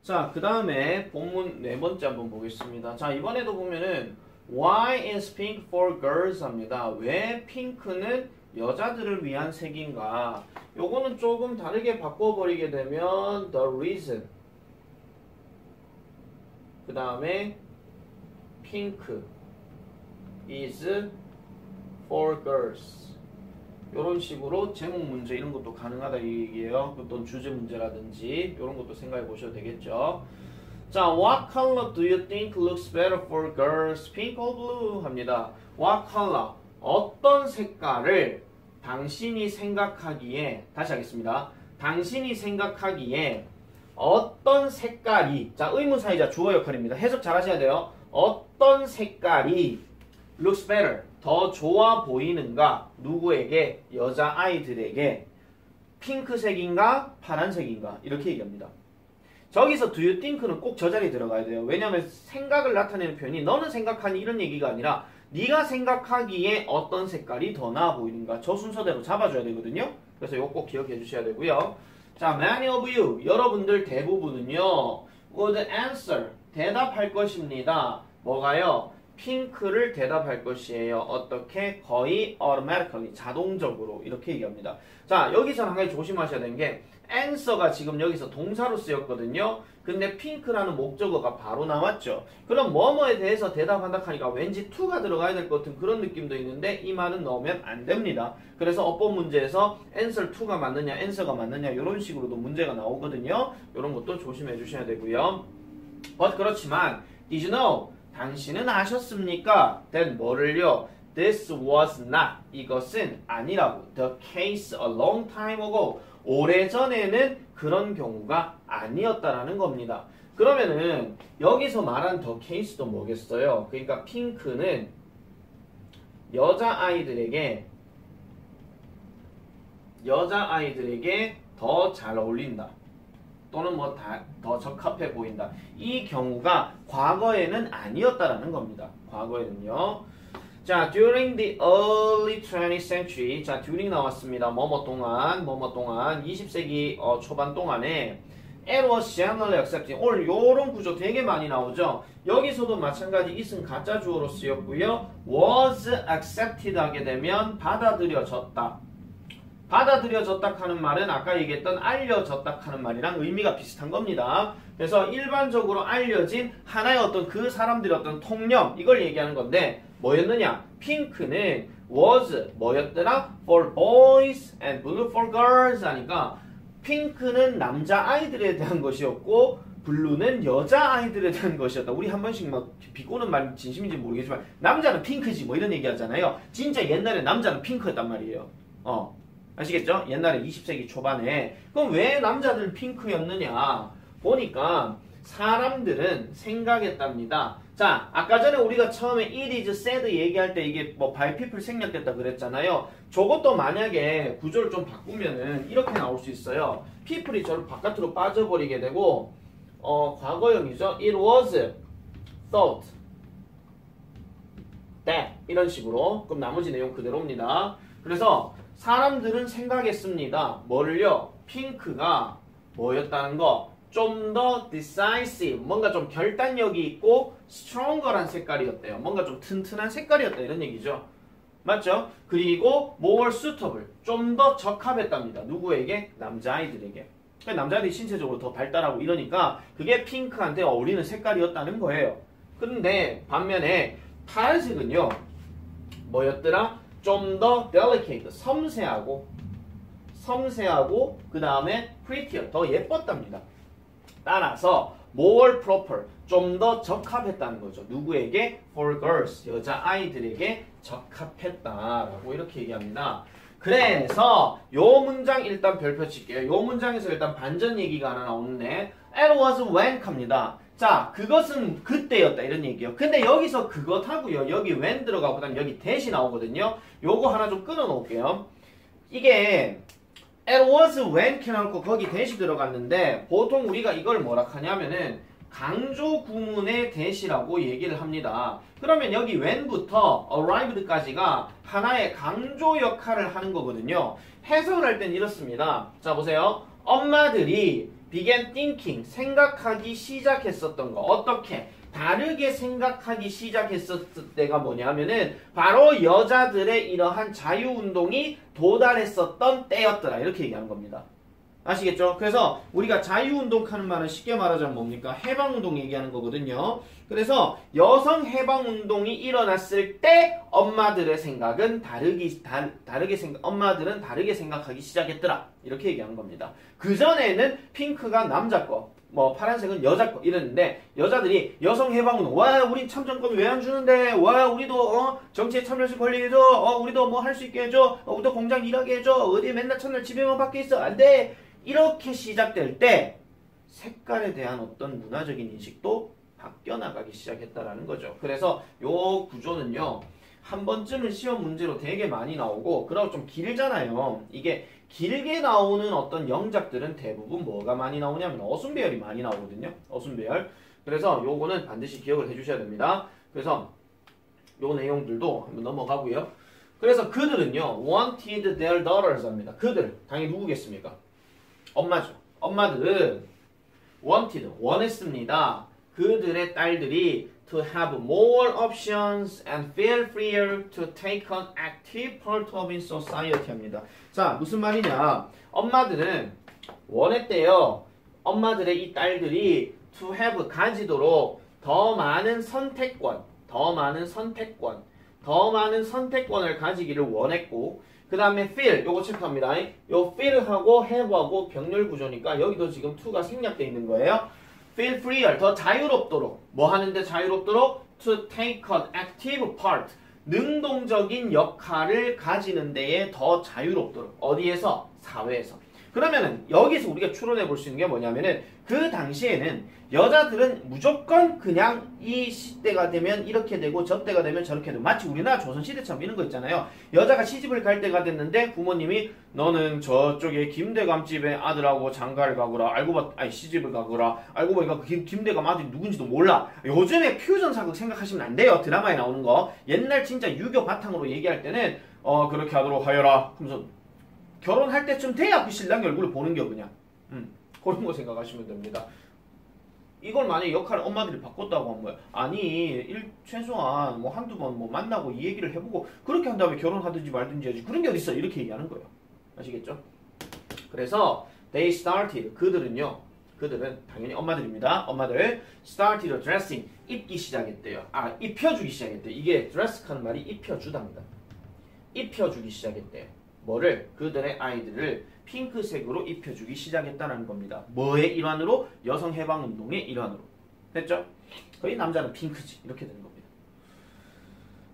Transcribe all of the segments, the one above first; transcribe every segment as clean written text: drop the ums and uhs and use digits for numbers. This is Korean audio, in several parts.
자, 그 다음에 본문 네 번째 한번 보겠습니다. 자, 이번에도 보면은 Why is pink for girls? 합니다. 왜 핑크는 여자들을 위한 색인가? 요거는 조금 다르게 바꿔버리게 되면 the reason 그 다음에 pink is for girls 이런 식으로 제목 문제 이런 것도 가능하다 이 얘기예요. 어떤 주제 문제라든지 이런 것도 생각해 보셔도 되겠죠. 자, what color do you think looks better for girls? Pink or blue? 합니다. What color? 어떤 색깔을 당신이 생각하기에 다시 하겠습니다. 당신이 생각하기에 어떤 색깔이 자, 의문사이자 주어 역할입니다. 해석 잘 하셔야 돼요. 어떤 색깔이 looks better 더 좋아 보이는가? 누구에게? 여자아이들에게 핑크색인가? 파란색인가? 이렇게 얘기합니다. 저기서 do you think는 꼭 저 자리에 들어가야 돼요. 왜냐하면 생각을 나타내는 표현이 너는 생각하니 이런 얘기가 아니라 네가 생각하기에 어떤 색깔이 더 나아 보이는가? 저 순서대로 잡아줘야 되거든요. 그래서 이거 꼭 기억해 주셔야 되고요. 자, many of you 여러분들 대부분은요 would answer 대답할 것입니다. 뭐가요? 핑크를 대답할 것이에요. 어떻게? 거의 automatically 자동적으로 이렇게 얘기합니다. 자, 여기서는 한 가지 조심하셔야 되는 게 answer가 지금 여기서 동사로 쓰였거든요. 근데 핑크라는 목적어가 바로 나왔죠. 그럼 뭐뭐에 대해서 대답한다 하니까 왠지 to가 들어가야 될 것 같은 그런 느낌도 있는데 이 말은 넣으면 안 됩니다. 그래서 어법 문제에서 answer to가 맞느냐 answer가 맞느냐 이런 식으로도 문제가 나오거든요. 이런 것도 조심해 주셔야 되고요. 그렇지만 did you know? 당신은 아셨습니까? then 뭐를요? This was not. 이것은 아니라고. The case a long time ago. 오래전에는 그런 경우가 아니었다라는 겁니다. 그러면은 여기서 말한 the case도 뭐겠어요? 그러니까 핑크는 여자아이들에게 더 잘 어울린다. 또는 뭐 더 적합해 보인다. 이 경우가 과거에는 아니었다라는 겁니다. 과거에는요. 자, during the early 20th century. 자, during 나왔습니다. 뭐뭐 동안 20세기 초반 동안에 it was generally accepted. 오늘 요런 구조 되게 많이 나오죠. 여기서도 마찬가지 is은 가짜 주어로 쓰였고요. was accepted 하게 되면 받아들여졌다. 받아들여졌다 하는 말은 아까 얘기했던 알려졌다 하는 말이랑 의미가 비슷한 겁니다. 그래서 일반적으로 알려진 하나의 어떤 그 사람들의 어떤 통념 이걸 얘기하는 건데 뭐였느냐? 핑크는 was 뭐였더라? for boys and blue for girls 하니까 핑크는 남자아이들에 대한 것이었고 블루는 여자아이들에 대한 것이었다. 우리 한 번씩 막 비꼬는 말 진심인지 모르겠지만 남자는 핑크지 뭐 이런 얘기 하잖아요. 진짜 옛날에 남자는 핑크였단 말이에요. 아시겠죠? 옛날에 20세기 초반에. 그럼 왜 남자들은 핑크였느냐? 보니까 사람들은 생각했답니다. 자, 아까 전에 우리가 처음에 it is said 얘기할 때 이게 뭐 by people 생략됐다 그랬잖아요. 저것도 만약에 구조를 좀 바꾸면은 이렇게 나올 수 있어요. people이 저를 바깥으로 빠져버리게 되고 과거형이죠. It was thought that 이런 식으로. 그럼 나머지 내용 그대로입니다. 그래서 사람들은 생각했습니다. 뭐를요? 핑크가 뭐였다는 거? 좀 더 decisive, 뭔가 좀 결단력이 있고 stronger한 색깔이었대요. 뭔가 좀 튼튼한 색깔이었다 이런 얘기죠. 맞죠? 그리고 more suitable, 좀 더 적합했답니다. 누구에게? 남자아이들에게. 그러니까 남자아이들이 신체적으로 더 발달하고 이러니까 그게 핑크한테 어울리는 색깔이었다는 거예요. 그런데 반면에 파란색은요. 뭐였더라? 좀 더 delicate, 섬세하고 그 다음에 prettier, 더 예뻤답니다. 따라서 more proper, 좀 더 적합했다는 거죠. 누구에게? for girls, 여자아이들에게 적합했다라고 이렇게 얘기합니다. 그래서 요 문장 일단 별표 칠게요. 요 문장에서 일단 반전 얘기가 하나 나오는데 it was when 합니다. 자, 그것은 그때였다 이런 얘기예요. 근데 여기서 그것하고요. 여기 when 들어가고 그다음 여기 that이 나오거든요. 요거 하나 좀 끊어 놓을게요. 이게 it was when 켜놓고 거기 that이 들어갔는데 보통 우리가 이걸 뭐라 하냐면은 강조 구문의 that이라고 얘기를 합니다. 그러면 여기 when부터 arrived까지가 하나의 강조 역할을 하는 거거든요. 해석을 할 땐 이렇습니다. 자, 보세요. 엄마들이 began thinking, 생각하기 시작했었던 거. 어떻게? 다르게 생각하기 시작했었을 때가 뭐냐면은 바로 여자들의 이러한 자유운동이 도달했었던 때였더라. 이렇게 얘기하는 겁니다. 아시겠죠? 그래서 우리가 자유운동하는 말은 쉽게 말하자면 뭡니까? 해방운동 얘기하는 거거든요. 그래서 여성 해방운동이 일어났을 때 엄마들의 생각은 엄마들은 다르게 생각하기 시작했더라. 이렇게 얘기하는 겁니다. 그전에는 핑크가 남자 거, 뭐 파란색은 여자 거 이랬는데 여자들이 여성 해방운동 와 우린 참정권 왜 안 주는데 와 우리도 정치에 참여할 수 권리 해줘 우리도 뭐 할 수 있게 해줘 우리도 공장 일하게 해줘 어디 맨날 첫날 집에만 밖에 있어 안돼 이렇게 시작될 때 색깔에 대한 어떤 문화적인 인식도 바뀌어 나가기 시작했다라는 거죠. 그래서 요 구조는요 한 번쯤은 시험 문제로 되게 많이 나오고 그러고 좀 길잖아요. 이게 길게 나오는 어떤 영작들은 대부분 뭐가 많이 나오냐면 어순배열이 많이 나오거든요. 어순배열. 그래서 요거는 반드시 기억을 해주셔야 됩니다. 그래서 요 내용들도 한번 넘어가고요. 그래서 그들은요 wanted their daughters 합니다. 그들 당연히 누구겠습니까? 엄마죠. 엄마들은 wanted 원했습니다. 그들의 딸들이 to have more options and feel freer to take an active part of in society 합니다. 자, 무슨 말이냐? 엄마들은 원했대요. 엄마들의 이 딸들이 to have 가지도록 더 많은 선택권을 가지기를 원했고 그 다음에 feel 요거 체크합니다. 요 feel하고 have하고 병렬 구조니까 여기도 지금 to가 생략되어 있는 거예요. feel freer 더 자유롭도록 뭐 하는데 자유롭도록 to take an active part 능동적인 역할을 가지는 데에 더 자유롭도록 어디에서? 사회에서. 그러면은 여기서 우리가 추론해 볼 수 있는 게 뭐냐면은 그 당시에는 여자들은 무조건 그냥 이 시대가 되면 이렇게 되고 저 때가 되면 저렇게 되고 마치 우리나라 조선시대처럼 이런 거 있잖아요. 여자가 시집을 갈 때가 됐는데 부모님이 너는 저쪽에 김대감 집에 아들하고 장가를 가거라 시집을 가거라 알고 보니까 그 김대감 아들이 누군지도 몰라. 요즘에 퓨전 사극 생각하시면 안 돼요. 드라마에 나오는 거. 옛날 진짜 유교 바탕으로 얘기할 때는 그렇게 하도록 하여라 하면서 결혼할 때쯤 돼야 그 신랑 얼굴을 보는 게 그냥 그런 거 생각하시면 됩니다. 이걸 만약에 역할을 엄마들이 바꿨다고 하면 뭐야? 아니 최소한 뭐 한두 번 뭐 만나고 이 얘기를 해보고 그렇게 한 다음에 결혼하든지 말든지 하지 그런 게 어딨어 이렇게 얘기하는 거예요. 아시겠죠? 그래서 they started 그들은 당연히 엄마들입니다. 엄마들 started dressing 입기 시작했대요. 입혀주기 시작했대요. 이게 dress 하는 말이 입혀주답니다. 입혀주기 시작했대요. 뭐를? 그들의 아이들을 핑크색으로 입혀주기 시작했다는 겁니다. 뭐의 일환으로? 여성 해방운동의 일환으로. 됐죠? 거의 남자는 핑크지. 이렇게 되는 겁니다.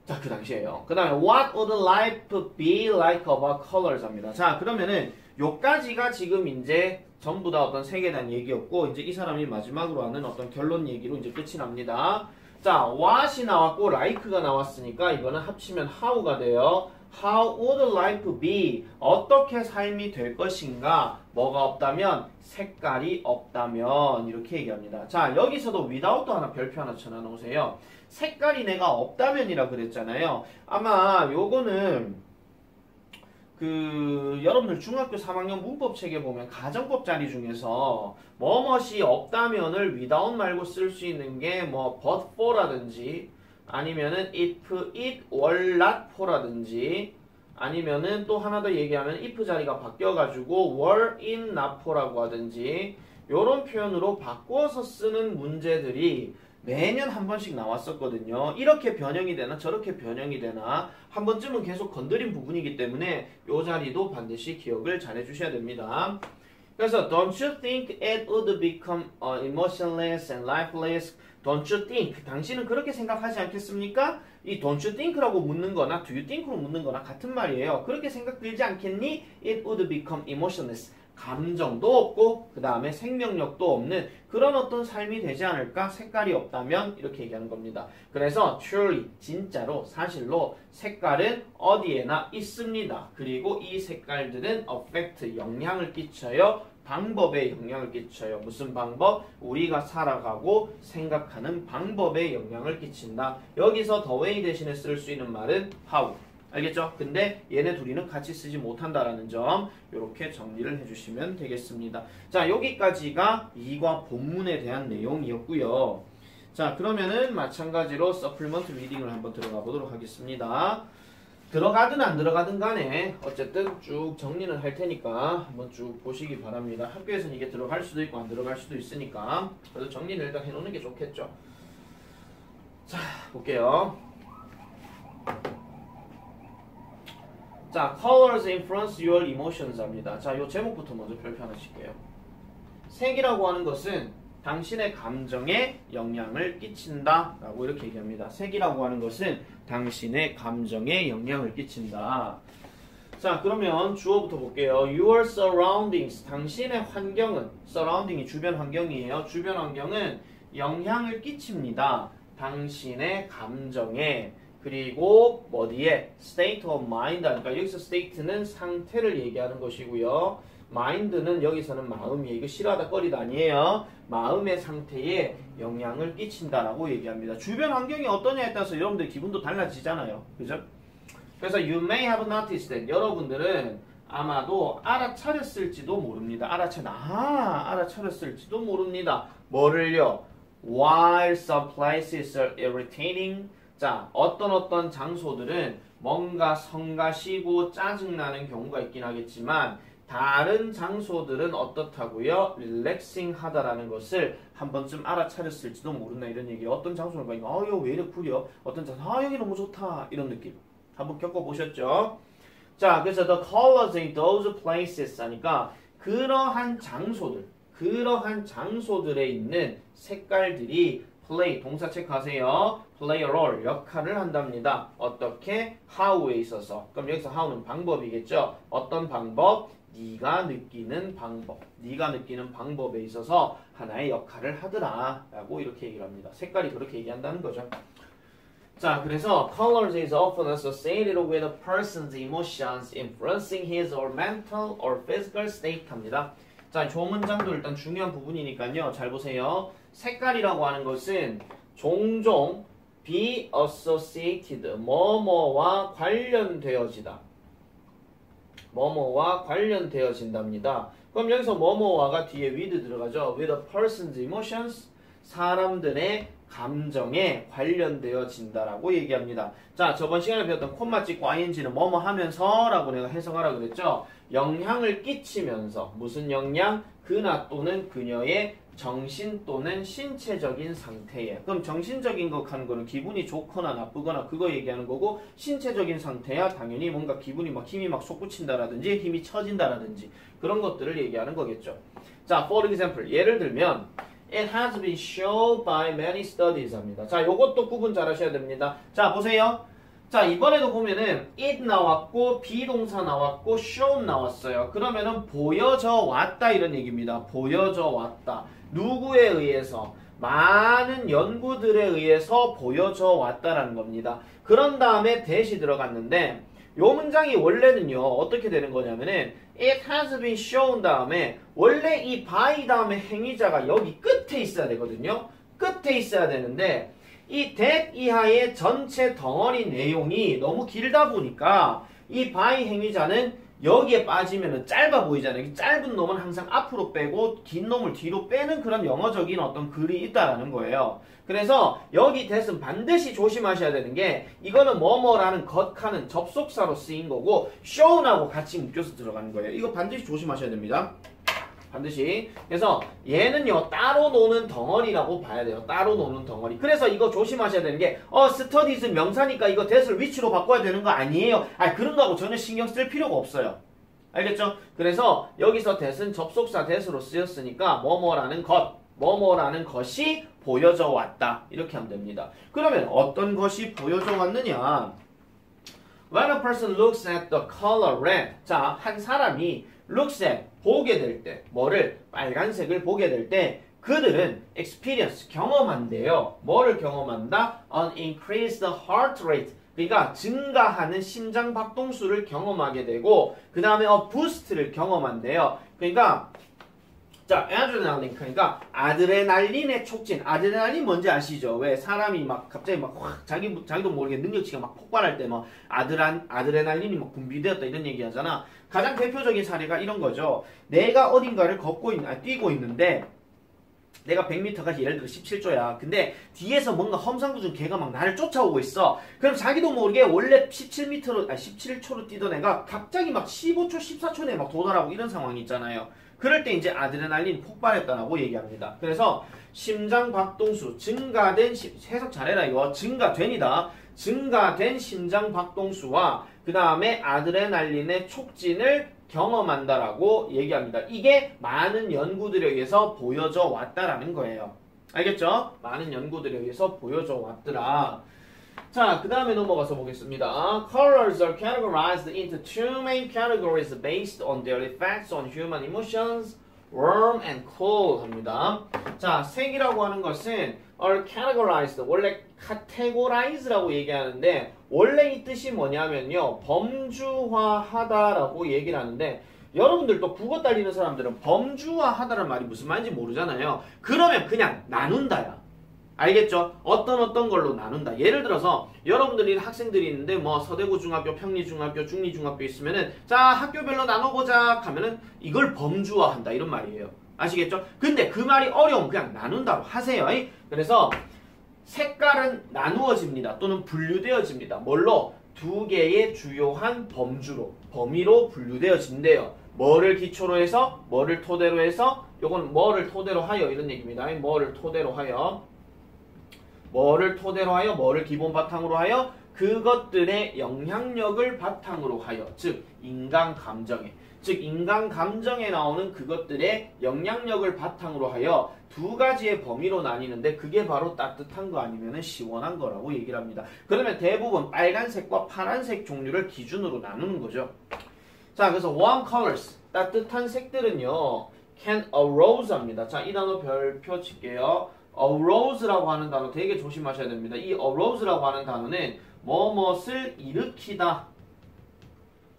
자, 그 당시에요. 그 다음에 What would life be like about colors 합니다. 자, 그러면은 요까지가 지금 이제 전부 다 어떤 세계에 대한 얘기였고 이제 이 사람이 마지막으로 하는 어떤 결론 얘기로 이제 끝이 납니다. 자, what이 나왔고 like가 나왔으니까 이거는 합치면 how가 돼요. How would life be? 어떻게 삶이 될 것인가? 뭐가 없다면? 색깔이 없다면 이렇게 얘기합니다. 자, 여기서도 without 하나 별표 하나 쳐놔놓으세요. 색깔이 내가 없다면이라 그랬잖아요. 아마 요거는 여러분들 중학교 3학년 문법책에 보면 가정법 자리 중에서 뭐뭇이 없다면을 without 말고 쓸 수 있는 게 뭐 but for라든지 아니면은 if it were not for라든지 아니면은 또 하나 더 얘기하면 if 자리가 바뀌어가지고 were it not for라고 하든지 요런 표현으로 바꿔서 쓰는 문제들이 매년 한 번씩 나왔었거든요. 이렇게 변형이 되나 저렇게 변형이 되나 한 번쯤은 계속 건드린 부분이기 때문에 요 자리도 반드시 기억을 잘 해주셔야 됩니다. 그래서 don't you think it would become emotionless and lifeless? Don't you think? 당신은 그렇게 생각하지 않겠습니까? 이 don't you think라고 묻는 거나 do you think로 묻는 거나 같은 말이에요. 그렇게 생각 들지 않겠니? It would become emotionless. 감정도 없고 그 다음에 생명력도 없는 그런 어떤 삶이 되지 않을까? 색깔이 없다면 이렇게 얘기하는 겁니다. 그래서 truly 진짜로 사실로 색깔은 어디에나 있습니다. 그리고 이 색깔들은 affect 영향을 끼쳐요. 방법에 영향을 끼쳐요. 무슨 방법? 우리가 살아가고 생각하는 방법에 영향을 끼친다. 여기서 the way 대신에 쓸 수 있는 말은 how. 알겠죠? 근데 얘네 둘이는 같이 쓰지 못한다라는 점 이렇게 정리를 해주시면 되겠습니다. 자, 여기까지가 이과 본문에 대한 내용이었고요. 자, 그러면은 마찬가지로 서플리먼트 리딩을 한번 들어가 보도록 하겠습니다. 들어가든 안 들어가든 간에 어쨌든 쭉 정리는 할 테니까 한번 쭉 보시기 바랍니다. 학교에서는 이게 들어갈 수도 있고 안 들어갈 수도 있으니까 그래도 정리를 일단 해놓는 게 좋겠죠. 자, 볼게요. 자, colors influence your emotions 합니다. 자, 요 제목부터 먼저 별표 하나 칠게요. 색이라고 하는 것은 당신의 감정에 영향을 끼친다 라고 이렇게 얘기합니다. 색이라고 하는 것은 당신의 감정에 영향을 끼친다. 자, 그러면 주어부터 볼게요. Your surroundings, 당신의 환경은, surrounding이 주변 환경이에요. 주변 환경은 영향을 끼칩니다. 당신의 감정에. 그리고 어디에? state of mind. 그러니까 여기서 state는 상태를 얘기하는 것이고요. mind는 여기서는 마음이에요. 이거 싫어하다 꺼리다 아니에요. 마음의 상태에 영향을 끼친다라고 얘기합니다. 주변 환경이 어떠냐에 따라서 여러분들 기분도 달라지잖아요. 그죠? 그래서 you may have noticed that 여러분들은 아마도 알아차렸을지도 모릅니다. 알아차렸을지도 모릅니다. 뭐를요? While some places are irritating. 자, 어떤 장소들은 뭔가 성가시고 짜증나는 경우가 있긴 하겠지만 다른 장소들은 어떻다고요? relaxing 하다라는 것을 한 번쯤 알아차렸을지도 모른다 이런 얘기예요. 어떤 장소를 가니까 여기 왜 이래 구려? 어떤 장소 여기 너무 좋다 이런 느낌 한번 겪어보셨죠? 자, 그래서 the colors in those places 하니까 그러한 장소들에 있는 색깔들이 play, 동사 체크하세요. play a role, 역할을 한답니다. 어떻게? how에 있어서. 그럼 여기서 how는 방법이겠죠. 어떤 방법? 네가 느끼는 방법에 있어서 하나의 역할을 하더라 라고 이렇게 얘기를 합니다. 색깔이 그렇게 얘기한다는 거죠. 자, 그래서 colors is often associated with a person's emotions influencing his or mental or physical state 합니다. 자, 조 문장도 일단 중요한 부분이니까요. 잘 보세요. 색깔이라고 하는 것은 종종 be associated, 뭐뭐와 관련되어진답니다. 그럼 여기서 뭐뭐와가 뒤에 with 들어가죠. with a person's emotions, 사람들의 감정에 관련되어진다라고 얘기합니다. 자, 저번 시간에 배웠던 콤마 찍고 ing는 뭐뭐 하면서 라고 내가 해석하라 그랬죠. 영향을 끼치면서 무슨 영향? 그나 또는 그녀의 정신 또는 신체적인 상태에. 그럼 정신적인 거 하는 거는 기분이 좋거나 나쁘거나 그거 얘기하는 거고 신체적인 상태야 당연히 뭔가 기분이 막 힘이 막 솟구친다라든지 힘이 처진다라든지 그런 것들을 얘기하는 거겠죠. 자, for example 예를 들면 It has been shown by many studies 합니다. 자, 요것도 구분 잘 하셔야 됩니다. 자, 보세요. 자, 이번에도 보면은 it 나왔고 비동사 나왔고 shown 나왔어요. 그러면은 보여져 왔다 이런 얘기입니다. 보여져 왔다. 누구에 의해서? 많은 연구들에 의해서 보여져 왔다라는 겁니다. 그런 다음에 that이 들어갔는데 요 문장이 원래는요 어떻게 되는 거냐면은 it has been shown 다음에 원래 이 by 다음에 행위자가 여기 끝에 있어야 되거든요. 끝에 있어야 되는데 이 that 이하의 전체 덩어리 내용이 너무 길다 보니까 이 by 행위자는 여기에 빠지면 짧아 보이잖아요. 짧은 놈은 항상 앞으로 빼고 긴 놈을 뒤로 빼는 그런 영어적인 어떤 글이 있다라는 거예요. 그래서 여기 that은 반드시 조심하셔야 되는 게 이거는 뭐뭐라는 것하는 접속사로 쓰인 거고 show하고 같이 묶여서 들어가는 거예요. 이거 반드시 조심하셔야 됩니다. 반드시. 그래서 얘는요 따로 노는 덩어리라고 봐야 돼요. 따로 노는 덩어리. 그래서 이거 조심하셔야 되는 게 studies 명사니까 이거 that을 which로 바꿔야 되는 거 아니에요. 그런 거하고 전혀 신경 쓸 필요가 없어요. 알겠죠? 그래서 여기서 that은 접속사 that으로 쓰였으니까 뭐뭐라는 것이 보여져 왔다. 이렇게 하면 됩니다. 그러면 어떤 것이 보여져 왔느냐? When a person looks at the color red. 자, 한 사람이 looks at, 보게 될 때, 뭐를? 빨간색을 보게 될 때 그들은 experience, 경험한대요. 뭐를 경험한다? An increased heart rate. 그러니까 증가하는 심장 박동수를 경험하게 되고 그 다음에 boost를 경험한대요. 그러니까 자, adrenaline 그러니까 아드레날린의 촉진. 아드레날린 뭔지 아시죠? 왜 사람이 막 갑자기 막 확 자기도 모르게 능력치가 막 폭발할 때 뭐 아드레날린이 막 분비되었다 이런 얘기 하잖아. 가장 대표적인 사례가 이런 거죠. 내가 어딘가를 뛰고 있는데 내가 100m가 예를 들어 17초야. 근데 뒤에서 뭔가 험상궂은 개가 막 나를 쫓아오고 있어. 그럼 자기도 모르게 원래 17초로 뛰던 애가 갑자기 막 15초, 14초 내에 막 도달하고 이런 상황이 있잖아요. 그럴 때 이제 아드레날린 폭발했다라고 얘기합니다. 그래서 심장 박동수 증가된 해석 잘해라 이거 증가된이다. 증가된 심장 박동수와 그 다음에 아드레날린의 촉진을 경험한다라고 얘기합니다. 이게 많은 연구들에 의해서 보여져 왔다라는 거예요. 알겠죠? 많은 연구들에 의해서 보여져 왔더라. 자, 그 다음에 넘어가서 보겠습니다. Colors are categorized into two main categories based on their effects on human emotions, warm and cold 합니다. 자, 색이라고 하는 것은 are categorized, 원래 categorize라고 얘기하는데 원래 이 뜻이 뭐냐면요. 범주화하다라고 얘기를 하는데 여러분들 또 국어 딸리는 사람들은 범주화하다라는 말이 무슨 말인지 모르잖아요. 그러면 그냥 나눈다야. 알겠죠? 어떤 걸로 나눈다. 예를 들어서 여러분들이 학생들이 있는데 뭐 서대구 중학교, 평리 중학교, 중리 중학교 있으면은 자 학교별로 나눠보자 하면은 이걸 범주화한다 이런 말이에요. 아시겠죠? 근데 그 말이 어려우면 그냥 나눈다로 하세요. 그래서 색깔은 나누어집니다. 또는 분류되어집니다. 뭘로? 두 개의 주요한 범위로 분류되어진대요. 뭐를 기초로 해서, 뭐를 토대로 해서, 요건 뭐를 토대로 하여 이런 얘기입니다. 뭐를 토대로 하여, 뭐를 기본 바탕으로 하여, 그것들의 영향력을 바탕으로 하여, 즉 인간 감정에 나오는 그것들의 영향력을 바탕으로 하여 두 가지의 범위로 나뉘는데 그게 바로 따뜻한 거 아니면 시원한 거라고 얘기를 합니다. 그러면 대부분 빨간색과 파란색 종류를 기준으로 나누는 거죠. 자, 그래서 warm colors, 따뜻한 색들은요, can arouse 합니다. 자, 이 단어 별표 칠게요. arouse라고 하는 단어 되게 조심하셔야 됩니다. 이 arouse라고 하는 단어는 뭐뭇을 일으키다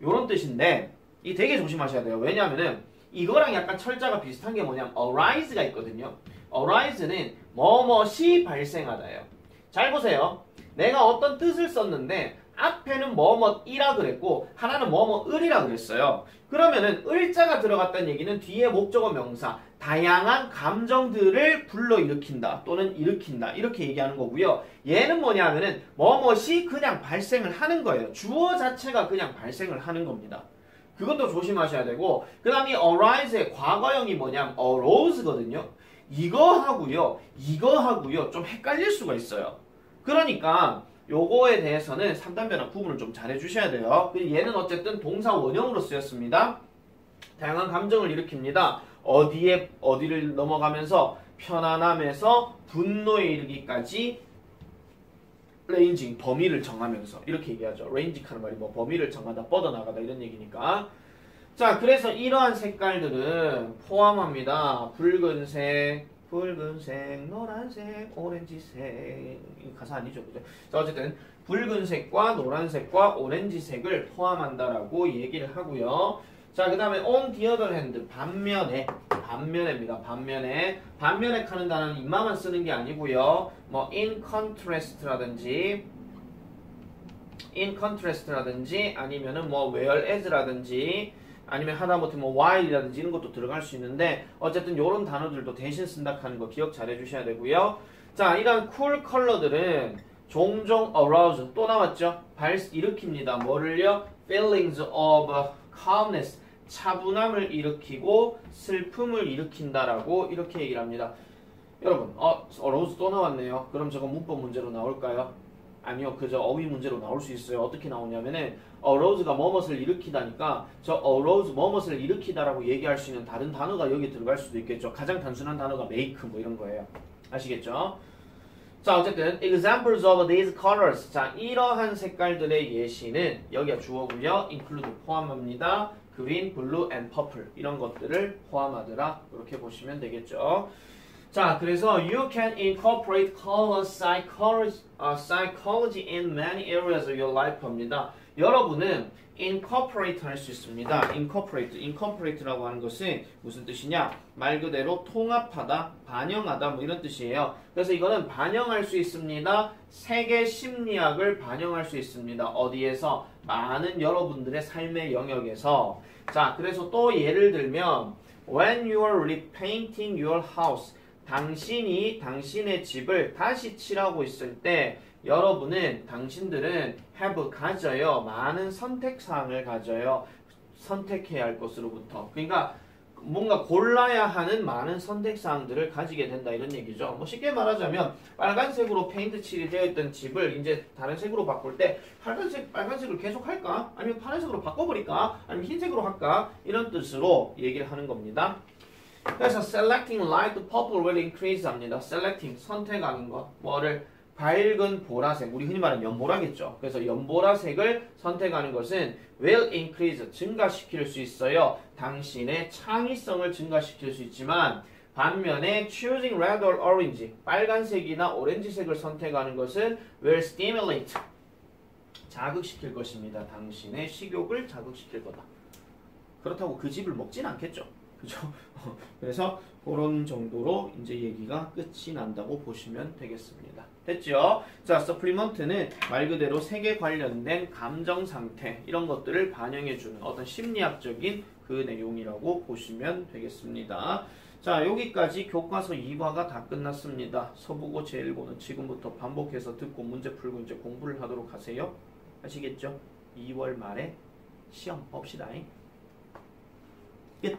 요런 뜻인데 이 되게 조심하셔야 돼요. 왜냐하면은 이거랑 약간 철자가 비슷한 게 뭐냐면 arise가 있거든요. arise는 뭐뭇이 발생하다예요. 잘 보세요. 내가 어떤 뜻을 썼는데 앞에는 뭐뭇이라 그랬고 하나는 뭐뭇을이라 그랬어요. 그러면은 을자가 들어갔다는 얘기는 뒤에 목적어 명사 다양한 감정들을 불러일으킨다 또는 일으킨다 이렇게 얘기하는 거고요. 얘는 뭐냐면은 뭐뭇이 그냥 발생을 하는 거예요. 주어 자체가 그냥 발생을 하는 겁니다. 그것도 조심하셔야 되고 그 다음에 arise의 과거형이 뭐냐면 arouse거든요. 이거하고요 좀 헷갈릴 수가 있어요. 그러니까 요거에 대해서는 3단변화 구분을 좀 잘 해주셔야 돼요. 얘는 어쨌든 동사 원형으로 쓰였습니다. 다양한 감정을 일으킵니다. 어디를 넘어가면서 편안함에서 분노에 이르기까지 레인징, 범위를 정하면서 이렇게 얘기하죠. 레인징하는 말이 뭐 범위를 정하다, 뻗어나가다 이런 얘기니까. 자, 그래서 이러한 색깔들은 포함합니다. 붉은색, 노란색, 오렌지색. 이 가사 아니죠, 그죠? 자, 어쨌든 붉은색과 노란색과 오렌지색을 포함한다라고 얘기를 하고요. 자, 그 다음에 on the other hand, 반면에입니다. 반면에 하는 단어는 이마만 쓰는 게 아니고요. 뭐 in contrast라든지 아니면은 뭐 whereas라든지 아니면 하다못해 뭐 while이라든지 이런 것도 들어갈 수 있는데 어쨌든 요런 단어들도 대신 쓴다 하는 거 기억 잘 해주셔야 되고요. 자, 이런 cool 컬러들은 종종 arouse 또 나왔죠? 일으킵니다. 뭐를요? feelings of calmness 차분함을 일으키고 슬픔을 일으킨다라고 이렇게 얘기를 합니다. 여러분, arouse 또 나왔네요. 그럼 저거 문법 문제로 나올까요? 아니요, 그저 어휘 문제로 나올 수 있어요. 어떻게 나오냐면은 arouse가 뭐뭇을 일으키다니까 저 arouse 뭐뭇을 일으키다라고 얘기할 수 있는 다른 단어가 여기 들어갈 수도 있겠죠. 가장 단순한 단어가 make 뭐 이런 거예요. 아시겠죠? 자, 어쨌든 examples of these colors. 자, 이러한 색깔들의 예시는 여기가 주어고요. include 포함합니다. green, blue, and purple 이런 것들을 포함하더라. 이렇게 보시면 되겠죠. 자, 그래서 you can incorporate color psychology in many areas of your life 합니다. 여러분은 incorporate 할 수 있습니다. incorporate라고 하는 것은 무슨 뜻이냐? 말 그대로 통합하다, 반영하다 뭐 이런 뜻이에요. 그래서 이거는 반영할 수 있습니다. 세계 심리학을 반영할 수 있습니다. 어디에서? 많은 여러분들의 삶의 영역에서. 자, 그래서 또 예를 들면 when you are repainting your house, 당신이 당신의 집을 다시 칠하고 있을 때 당신들은 가져요. 많은 선택사항을 가져요. 선택해야 할 것으로부터. 그러니까 뭔가 골라야 하는 많은 선택사항들을 가지게 된다 이런 얘기죠. 뭐 쉽게 말하자면 빨간색으로 페인트 칠이 되어 있던 집을 이제 다른 색으로 바꿀 때 빨간색을 계속 할까? 아니면 파란색으로 바꿔버릴까? 아니면 흰색으로 할까? 이런 뜻으로 얘기를 하는 겁니다. 그래서 selecting light purple will increase 합니다. selecting, 선택하는 것. 뭐를? 밝은 보라색, 우리 흔히 말하는 연보라겠죠. 그래서 연보라색을 선택하는 것은 will increase, 증가시킬 수 있어요. 당신의 창의성을 증가시킬 수 있지만 반면에 choosing red or orange, 빨간색이나 오렌지색을 선택하는 것은 will stimulate, 자극시킬 것입니다. 당신의 식욕을 자극시킬 거다. 그렇다고 그 집을 먹진 않겠죠. 그죠? 그래서 그런 정도로 이제 얘기가 끝이 난다고 보시면 되겠습니다. 됐죠? 자, 서플리먼트는 말 그대로 색에 관련된 감정 상태 이런 것들을 반영해주는 어떤 심리학적인 그 내용이라고 보시면 되겠습니다. 자, 여기까지 교과서 2과가 다 끝났습니다. 서부고 제1고는 지금부터 반복해서 듣고 문제 풀고 이제 공부를 하도록 하세요. 아시겠죠? 2월 말에 시험 봅시다. 끝!